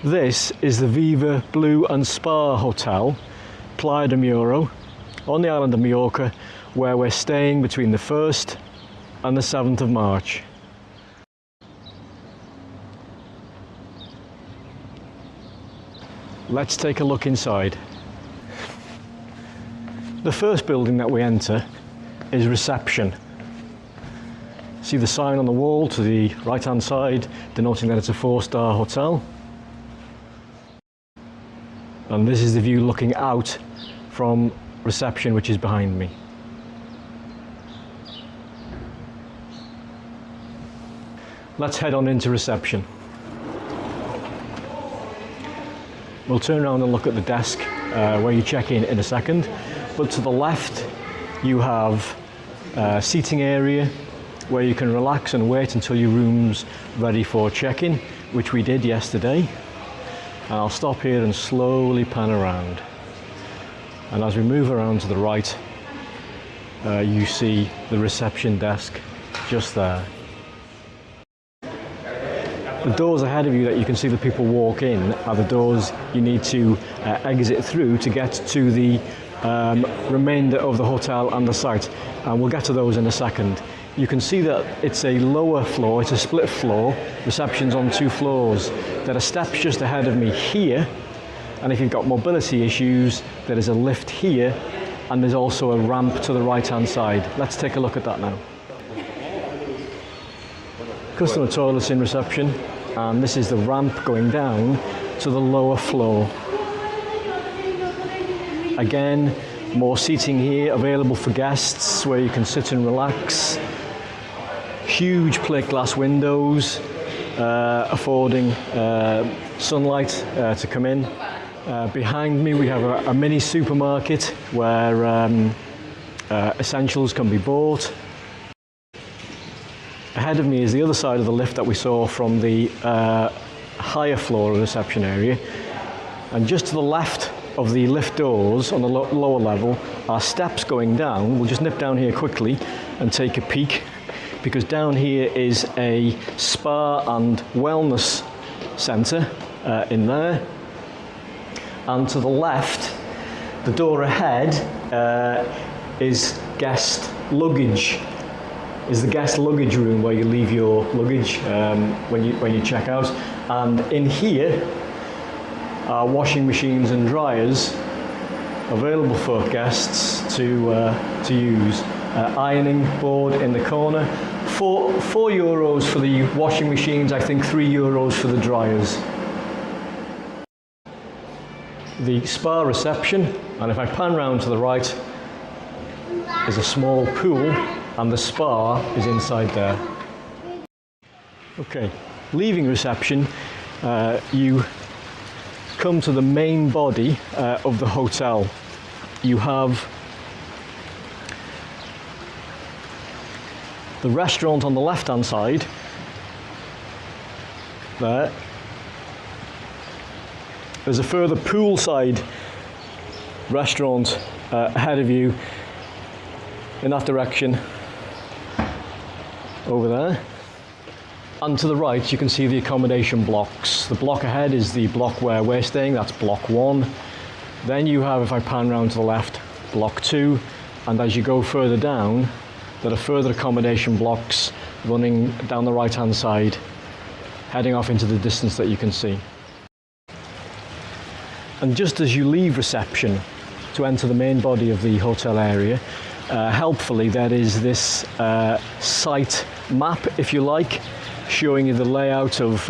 This is the Viva Blue Spa Hotel, Playa de Muro, on the island of Majorca, where we're staying between the 1st and the 7th of March. Let's take a look inside. The first building that we enter is reception. See the sign on the wall to the right hand side denoting that it's a 4-star hotel. And this is the view looking out from reception, which is behind me. Let's head on into reception. We'll turn around and look at the desk where you check in a second. But to the left you have a seating area where you can relax and wait until your room's ready for check-in, which we did yesterday. And I'll stop here and slowly pan around. And as we move around to the right, you see the reception desk just there. The doors ahead of you that you can see the people walk in are the doors you need to exit through to get to the remainder of the hotel and the site. And we'll get to those in a second. You can see that it's a lower floor, it's a split floor, reception's on 2 floors. There are steps just ahead of me here, and if you've got mobility issues, there is a lift here, and there's also a ramp to the right hand side. Let's take a look at that now. Customer toilets in reception, and this is the ramp going down to the lower floor. Again, more seating here available for guests where you can sit and relax. Huge plate glass windows affording sunlight to come in. Behind me we have a mini supermarket where essentials can be bought. Ahead of me is the other side of the lift that we saw from the higher floor of the reception area. And just to the left of the lift doors on the lower level are steps going down. We'll just nip down here quickly and take a peek, because down here is a spa and wellness centre in there. And to the left, the door ahead is guest luggage. Is the guest luggage room where you leave your luggage when you check out. And in here are washing machines and dryers available for guests to use. Ironing board in the corner. €4 for the washing machines, I think €3 for the dryers. The spa reception, and if I pan round to the right, is a small pool, and the spa is inside there. Okay, leaving reception, you come to the main body of the hotel. You have the restaurant on the left hand side there. There's a further poolside restaurant ahead of you in that direction over there. And to the right you can see the accommodation blocks. The block ahead is the block where we're staying, that's block 1. Then you have, if I pan round to the left, block 2, and as you go further down there are further accommodation blocks running down the right hand side, heading off into the distance that you can see. And just as you leave reception to enter the main body of the hotel area, helpfully there is this site map, if you like, showing you the layout of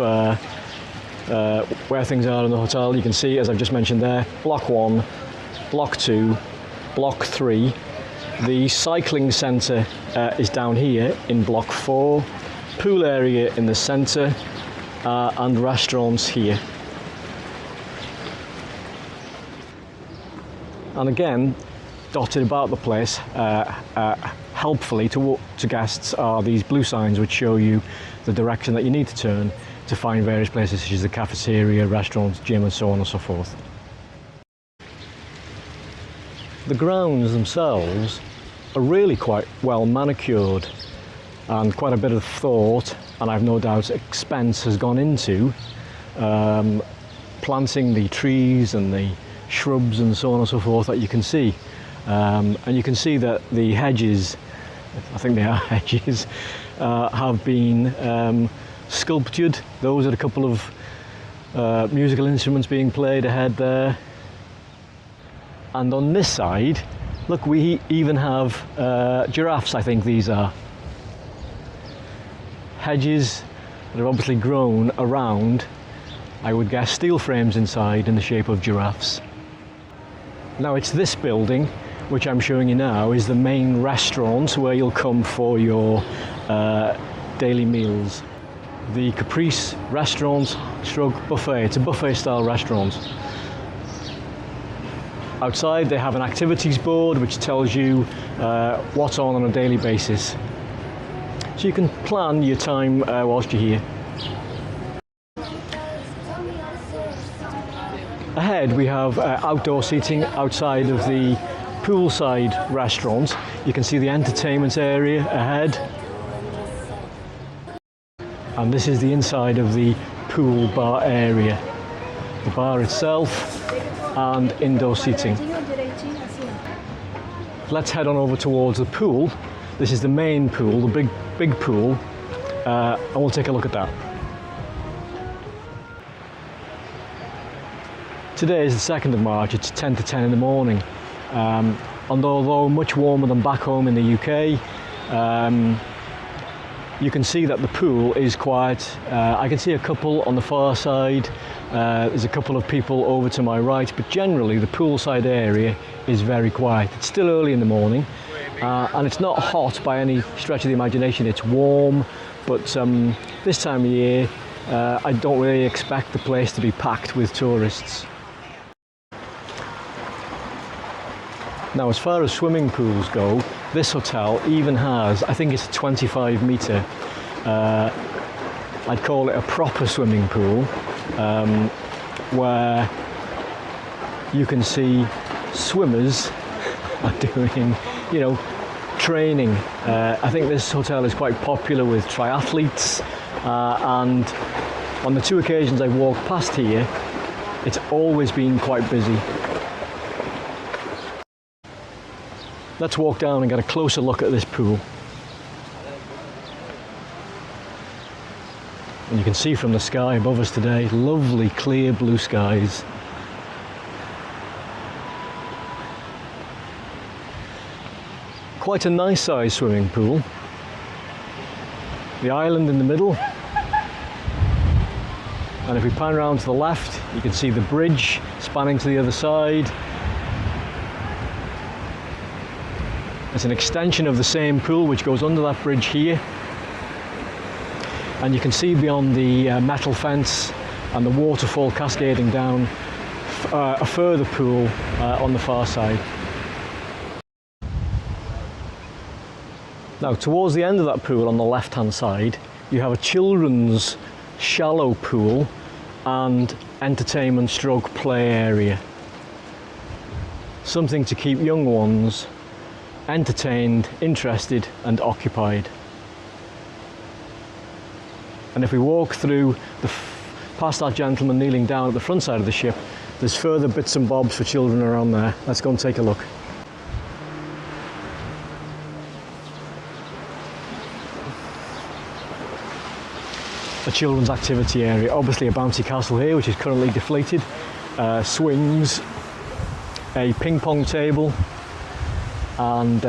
where things are in the hotel. You can see, as I've just mentioned there, block 1, block 2, block 3. The cycling centre is down here in block 4, pool area in the centre, and restaurants here. And again, dotted about the place, helpfully to guests, are these blue signs which show you the direction that you need to turn to find various places such as the cafeteria, restaurants, gym, and so on and so forth. The grounds themselves are really quite well manicured, and quite a bit of thought, and I've no doubt expense, has gone into planting, the trees and the shrubs and so on and so forth that you can see. And you can see that the hedges, I think they are hedges, have been sculptured. Those are a couple of musical instruments being played ahead there. And on this side, look, we even have giraffes, I think these are. Hedges that have obviously grown around, I would guess, steel frames inside in the shape of giraffes. Now it's this building, which I'm showing you now, is the main restaurant where you'll come for your daily meals. The Caprice restaurant stroke buffet. It's a buffet style restaurant. Outside they have an activities board which tells you what's on a daily basis. So you can plan your time whilst you're here. Ahead we have outdoor seating outside of the poolside restaurant. You can see the entertainment area ahead. And this is the inside of the pool bar area. The bar itself and indoor seating. Let's head on over towards the pool. This is the main pool, the big pool, and we'll take a look at that. Today is the 2nd of March, it's 10 to 10 in the morning. And although much warmer than back home in the UK, you can see that the pool is quiet. I can see a couple on the far side. There's a couple of people over to my right, but generally the poolside area is very quiet. It's still early in the morning, and it's not hot by any stretch of the imagination. It's warm, but this time of year, I don't really expect the place to be packed with tourists. Now, as far as swimming pools go, this hotel even has, I think it's a 25-metre, I'd call it a proper swimming pool, where you can see swimmers are doing, you know, training. I think this hotel is quite popular with triathletes, and on the 2 occasions I've walked past here, it's always been quite busy. Let's walk down and get a closer look at this pool. And you can see from the sky above us today, lovely clear blue skies. Quite a nice sized swimming pool. The island in the middle. And if we pan around to the left, you can see the bridge spanning to the other side. It's an extension of the same pool which goes under that bridge here. And you can see beyond the metal fence and the waterfall cascading down a further pool on the far side. Now, towards the end of that pool on the left hand side, you have a children's shallow pool and entertainment stroke play area. Something to keep young ones entertained, interested and occupied. And if we walk through past that gentleman kneeling down at the front side of the ship, there's further bits and bobs for children around there. Let's go and take a look. A children's activity area, obviously a bouncy castle here which is currently deflated, swings, a ping pong table, and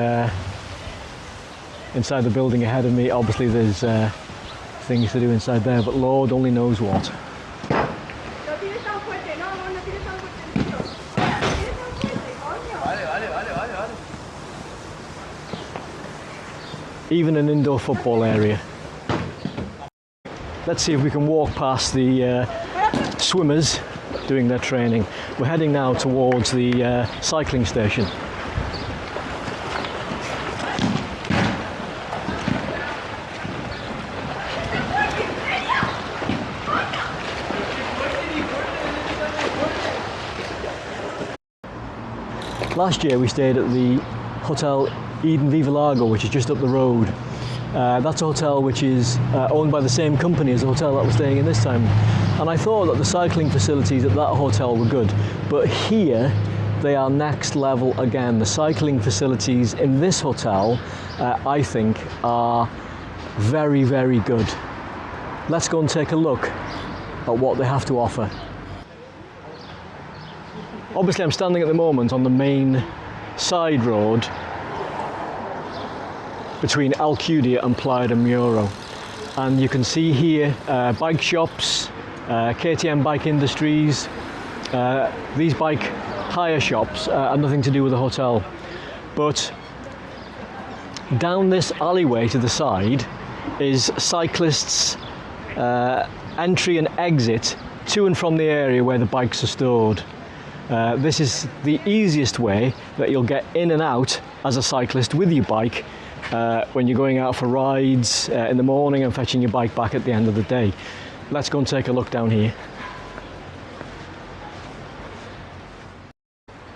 inside the building ahead of me, obviously there's things to do inside there, but Lord only knows what. Even an indoor football area. Let's see if we can walk past the swimmers doing their training. We're heading now towards the cycling station. Last year we stayed at the Hotel Eden Viva Lago, which is just up the road. That's a hotel which is owned by the same company as the hotel that we're staying in this time. And I thought that the cycling facilities at that hotel were good, but here they are next level again. The cycling facilities in this hotel, I think, are very, very good. Let's go and take a look at what they have to offer. Obviously, I'm standing at the moment on the main side road between Alcudia and Playa de Muro, and you can see here bike shops, KTM Bike Industries. These bike hire shops are nothing to do with the hotel, but down this alleyway to the side is cyclists' entry and exit to and from the area where the bikes are stored. This is the easiest way that you'll get in and out as a cyclist with your bike when you're going out for rides in the morning and fetching your bike back at the end of the day. Let's go and take a look down here.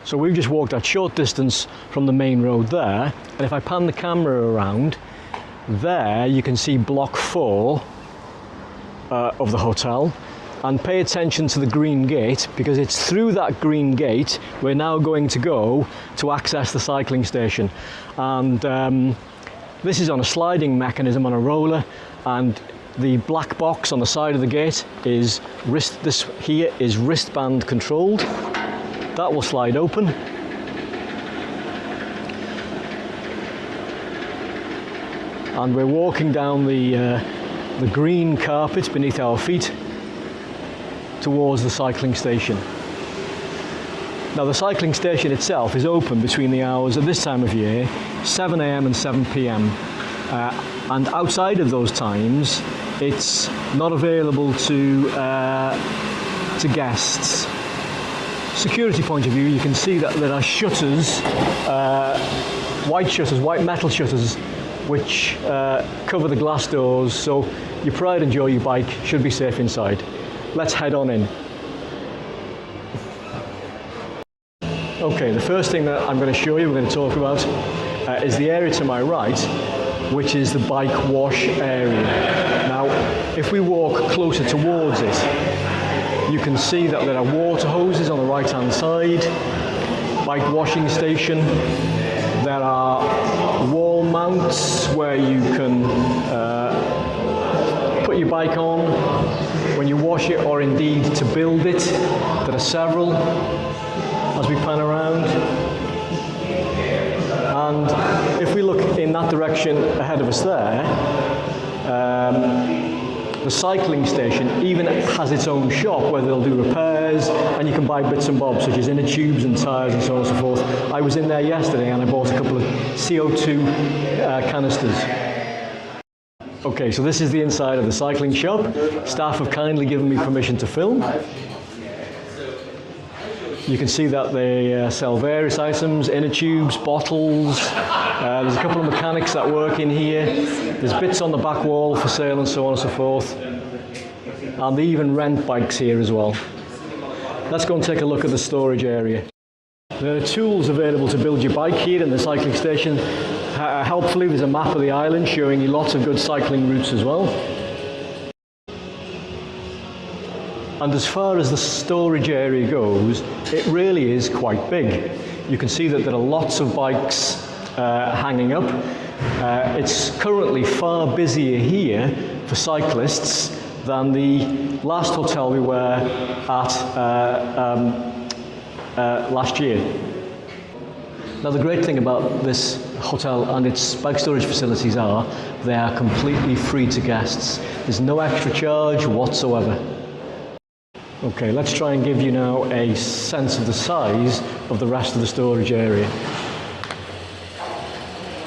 So we've just walked a short distance from the main road there, and if I pan the camera around, there you can see block 4 of the hotel, and pay attention to the green gate, because it's through that green gate we're now going to go to access the cycling station. And this is on a sliding mechanism on a roller, and the black box on the side of the gate is this here is wristband controlled. That will slide open. And we're walking down the green carpet beneath our feet towards the cycling station. Now, the cycling station itself is open between the hours at this time of year, 7 a.m. and 7 p.m. And outside of those times, it's not available to guests. Security point of view, you can see that there are shutters, white metal shutters, which cover the glass doors, so your pride and joy, your bike, should be safe inside. Let's head on in. Okay, the first thing that I'm going to show you, we're going to talk about, is the area to my right, which is the bike wash area. Now, if we walk closer towards it, you can see that there are water hoses on the right hand side, bike washing station. There are wall mounts where you can put your bike on when you wash it, or indeed to build it. There are several as we pan around. And if we look in that direction ahead of us there, the cycling station even has its own shop where they'll do repairs, and you can buy bits and bobs such as inner tubes and tyres and so on and so forth. I was in there yesterday and I bought a couple of CO2 canisters. Okay, so this is the inside of the cycling shop. Staff have kindly given me permission to film. You can see that they sell various items, inner tubes, bottles. There's a couple of mechanics that work in here. There's bits on the back wall for sale and so on and so forth. And they even rent bikes here as well. Let's go and take a look at the storage area. There are tools available to build your bike here in the cycling station. Helpfully, there's a map of the island showing you lots of good cycling routes as well. And as far as the storage area goes, it really is quite big. You can see that there are lots of bikes hanging up. It's currently far busier here for cyclists than the last hotel we were at last year. Now, the great thing about this hotel and its bike storage facilities are they are completely free to guests. There's no extra charge whatsoever. Okay, let's try and give you now a sense of the size of the rest of the storage area.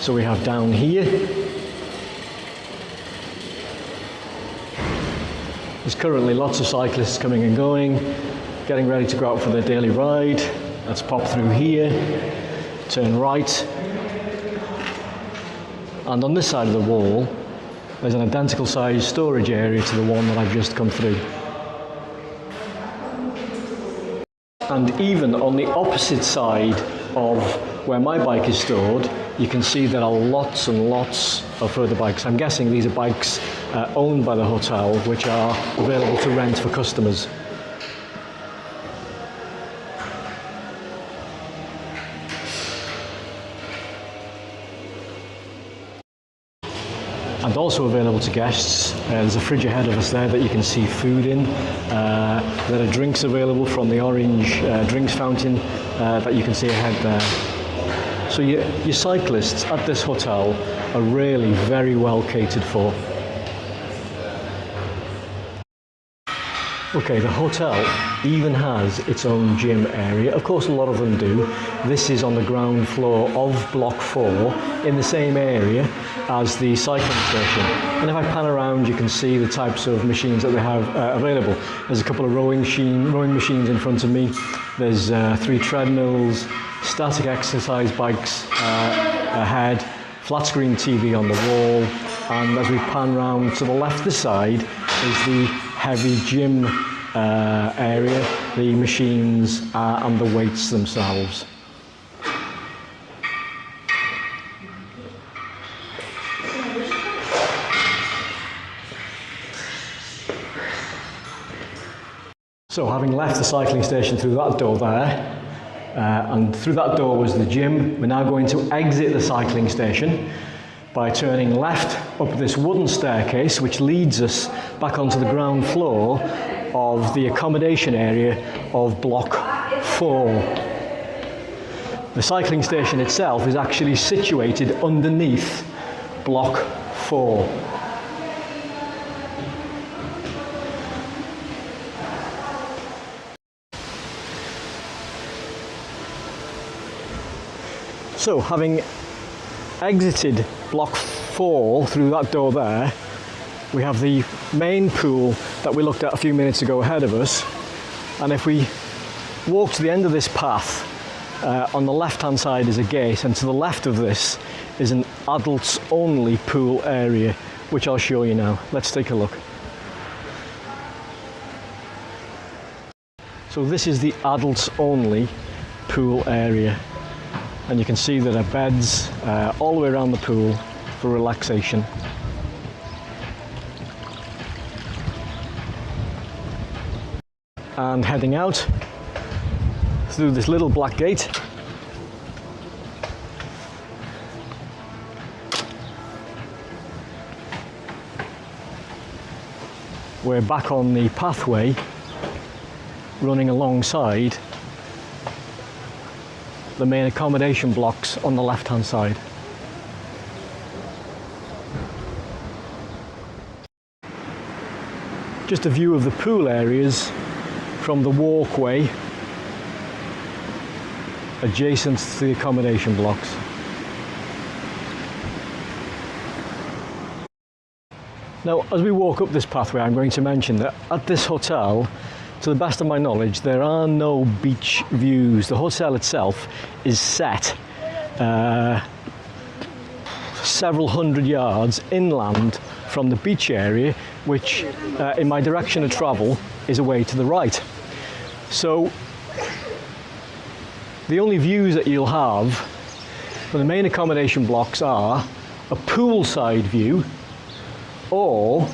So we have down here, there's currently lots of cyclists coming and going, getting ready to go out for their daily ride. Let's pop through here, turn right, and on this side of the wall, there's an identical size storage area to the one that I've just come through. And even on the opposite side of where my bike is stored, you can see there are lots and lots of further bikes. I'm guessing these are bikes owned by the hotel, which are available to rent for customers. And also available to guests, there's a fridge ahead of us there that you can see food in. There are drinks available from the orange drinks fountain that you can see ahead there. So your cyclists at this hotel are really very well catered for. Okay, the hotel even has its own gym area. Of course, a lot of them do. This is on the ground floor of Block 4 in the same area as the cycling station. And if I pan around, you can see the types of machines that they have available. There's a couple of rowing machines in front of me. There's 3 treadmills, static exercise bikes ahead, flat screen TV on the wall. And as we pan round to the left side is the heavy gym area, the machines and the weights themselves. So having left the cycling station through that door there, and through that door was the gym, we're now going to exit the cycling station by turning left up this wooden staircase which leads us back onto the ground floor of the accommodation area of Block 4. The cycling station itself is actually situated underneath Block 4. So having exited Block 4 through that door there, we have the main pool that we looked at a few minutes ago ahead of us, and if we walk to the end of this path, on the left hand side is a gate, and to the left of this is an adults only pool area, which I'll show you now. Let's take a look. So this is the adults only pool area. And you can see there are beds all the way around the pool for relaxation. And heading out through this little black gate, we're back on the pathway running alongside the main accommodation blocks on the left hand side. Just a view of the pool areas from the walkway adjacent to the accommodation blocks. Now, as we walk up this pathway, I'm going to mention that at this hotel, to the best of my knowledge, there are no beach views. The hotel itself is set several hundred yards inland from the beach area, which in my direction of travel is away to the right. So the only views that you'll have from the main accommodation blocks are a poolside view or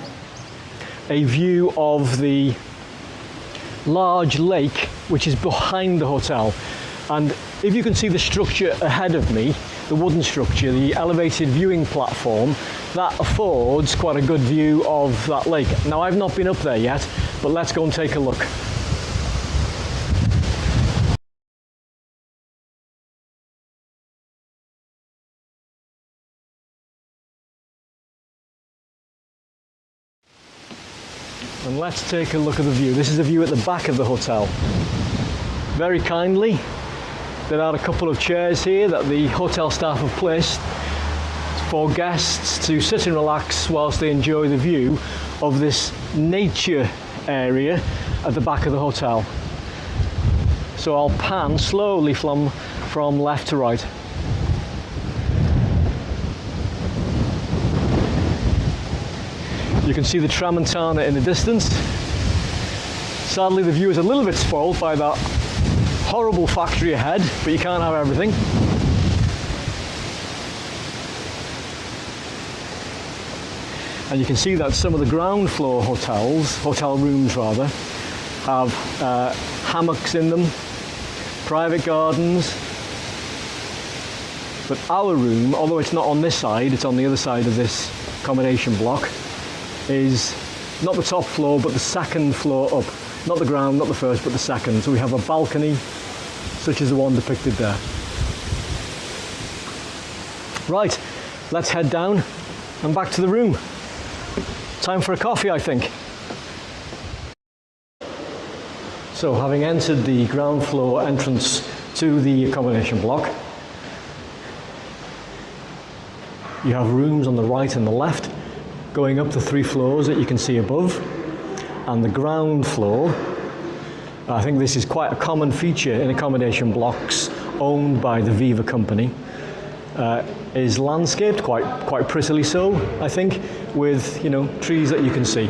a view of the large lake which is behind the hotel. And if you can see the structure ahead of me, the wooden structure, the elevated viewing platform, that affords quite a good view of that lake. Now, I've not been up there yet, but let's go and take a look. And let's take a look at the view. This is the view at the back of the hotel. Very kindly, there are a couple of chairs here that the hotel staff have placed for guests to sit and relax whilst they enjoy the view of this nature area at the back of the hotel. So I'll pan slowly from left to right. You can see the Tramontana in the distance. Sadly, the view is a little bit spoiled by that horrible factory ahead, but you can't have everything. And you can see that some of the ground floor hotel rooms rather, have hammocks in them, private gardens. But our room, although it's not on this side, it's on the other side of this accommodation block, is not the top floor but the second floor up. Not the ground, not the first, but the second. So we have a balcony such as the one depicted there. Right, let's head down and back to the room. Time for a coffee, I think. So having entered the ground floor entrance to the accommodation block, you have rooms on the right and the left going up the 3 floors that you can see above. And the ground floor, I think this is quite a common feature in accommodation blocks owned by the Viva company, is landscaped quite prettily so, I think, with, you know, trees that you can see.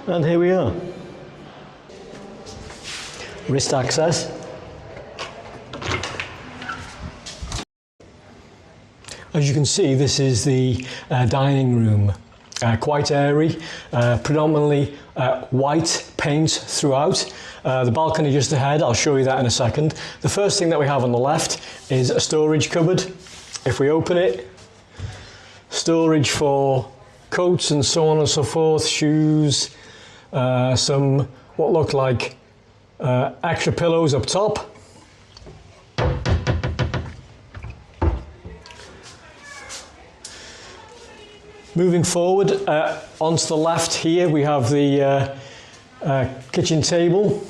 And here we are. Wrist access. As you can see, this is the dining room. Quite airy, predominantly white paint throughout. The balcony just ahead, I'll show you that in a second. The first thing that we have on the left is a storage cupboard. If we open it, storage for coats and so on and so forth, shoes, some what look like extra pillows up top. Moving forward, onto the left here we have the kitchen table.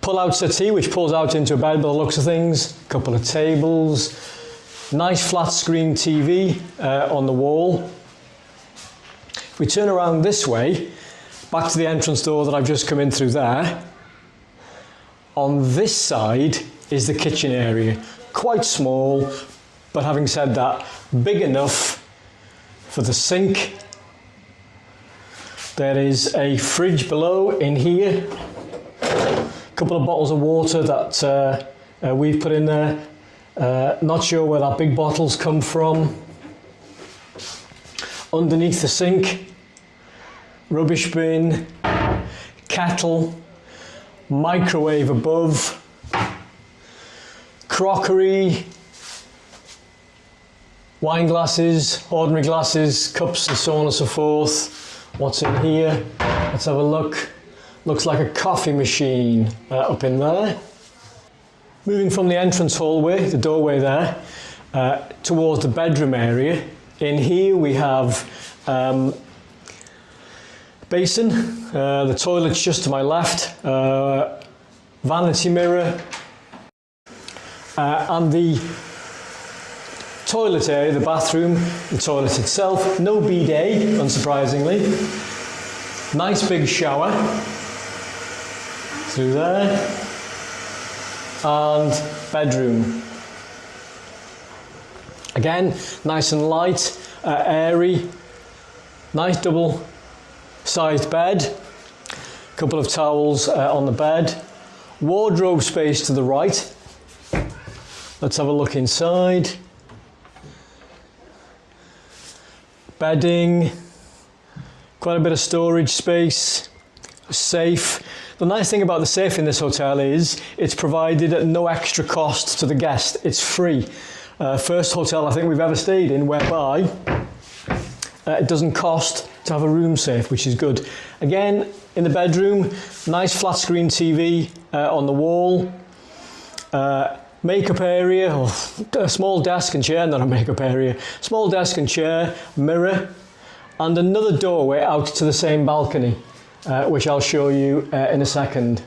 Pull-out settee which pulls out into a bed by the looks of things. A couple of tables. Nice flat screen TV on the wall. If we turn around this way, back to the entrance door that I've just come in through there, on this side is the kitchen area. Quite small, but having said that, big enough for the sink. There is a fridge below in here. A couple of bottles of water that we've put in there. Not sure where that big bottle's come from. Underneath the sink, rubbish bin, kettle, microwave above, crockery, wine glasses, ordinary glasses, cups and so on and so forth. What's in here? Let's have a look. Looks like a coffee machine up in there. Moving from the entrance hallway, the doorway there, towards the bedroom area. In here we have basin, the toilet's just to my left, vanity mirror, and the toilet area, the bathroom, the toilet itself, no bidet, unsurprisingly. Nice big shower through there, and bedroom. Again, nice and light, airy, nice double-sized bed, couple of towels on the bed, wardrobe space to the right. Let's have a look inside. Bedding, quite a bit of storage space, safe. The nice thing about the safe in this hotel is it's provided at no extra cost to the guest. It's free. First hotel I think we've ever stayed in whereby it doesn't cost to have a room safe, which is good. Again, in the bedroom, nice flat screen TV on the wall, makeup area, or a small desk and chair, not a makeup area, small desk and chair, mirror, and another doorway out to the same balcony, which I'll show you in a second.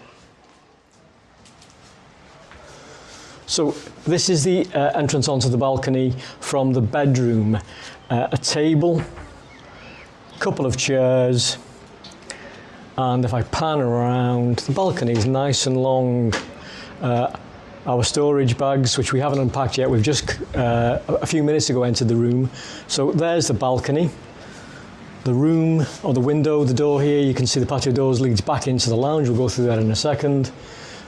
So this is the entrance onto the balcony from the bedroom. A table, couple of chairs, And if I pan around, the balcony is nice and long. Our storage bags, which we haven't unpacked yet, we've just a few minutes ago entered the room. So there's the balcony. The room, or the window, the door here, you can see the patio doors leads back into the lounge. We'll go through that in a second.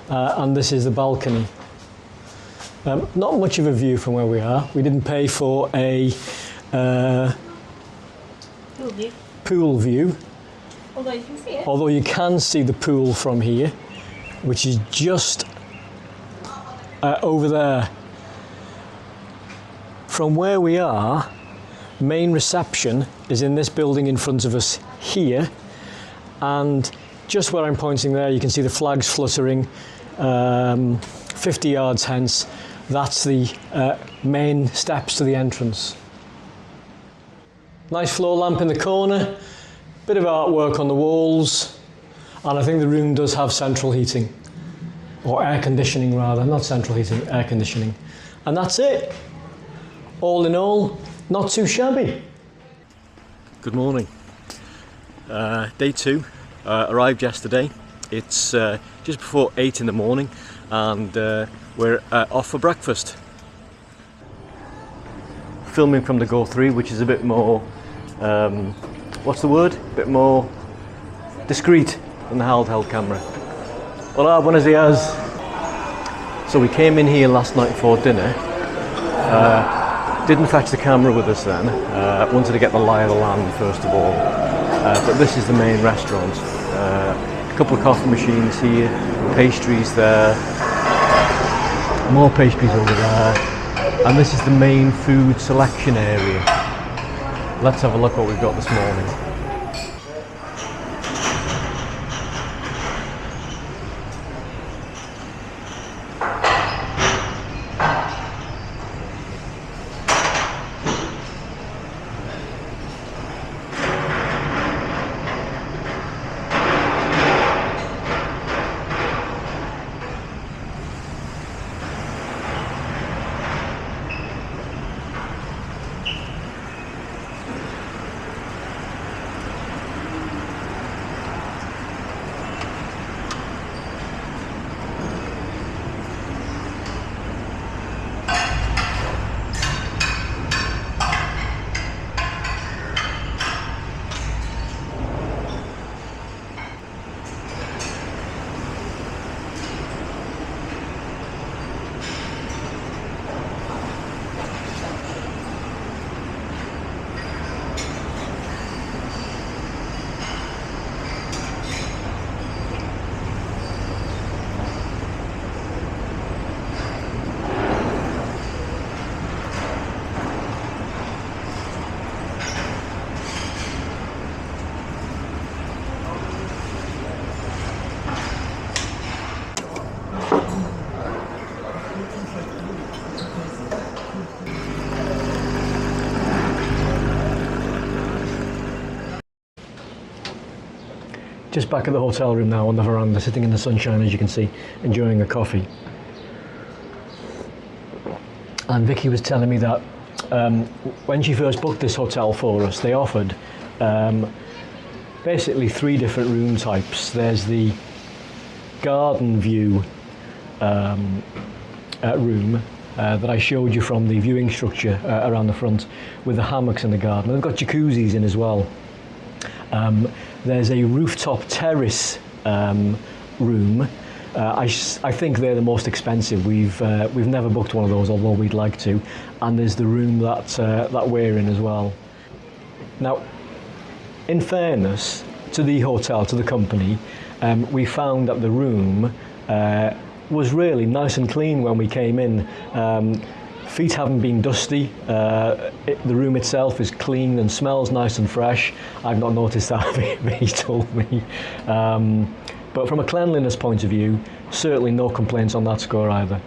And this is the balcony. Not much of a view from where we are. We didn't pay for a pool view. Although you can see it. Although you can see the pool from here, which is just over there. From where we are, main reception is in this building in front of us here, and just where I'm pointing there you can see the flags fluttering 50 yards hence. That's the main steps to the entrance. Nice floor lamp in the corner, bit of artwork on the walls, and I think the room does have central heating. Or air conditioning rather, not central heating, air conditioning. And that's it. All in all, not too shabby. Good morning. Day 2, arrived yesterday. It's just before 8 in the morning and we're off for breakfast. Filming from the Go 3, which is a bit more, what's the word? A bit more discreet than the handheld camera. Hola, buenos días. So we came in here last night for dinner. Didn't fetch the camera with us then. Wanted to get the lie of the land first of all. But this is the main restaurant. A couple of coffee machines here, pastries there, more pastries over there. And this is the main food selection area. Let's have a look what we've got this morning. Just back at the hotel room now on the veranda, sitting in the sunshine as you can see, enjoying a coffee. And Vicky was telling me that when she first booked this hotel for us, they offered basically 3 different room types. There's the garden view room that I showed you from the viewing structure around the front with the hammocks in the garden. They've got jacuzzis in as well. There's a rooftop terrace room. I think they're the most expensive. We've never booked one of those, although we'd like to. And there's the room that we're in as well. Now, in fairness to the hotel, to the company, we found that the room was really nice and clean when we came in. Feet haven't been dusty. The room itself is clean and smells nice and fresh. I've not noticed that, he told me. But from a cleanliness point of view, certainly no complaints on that score either.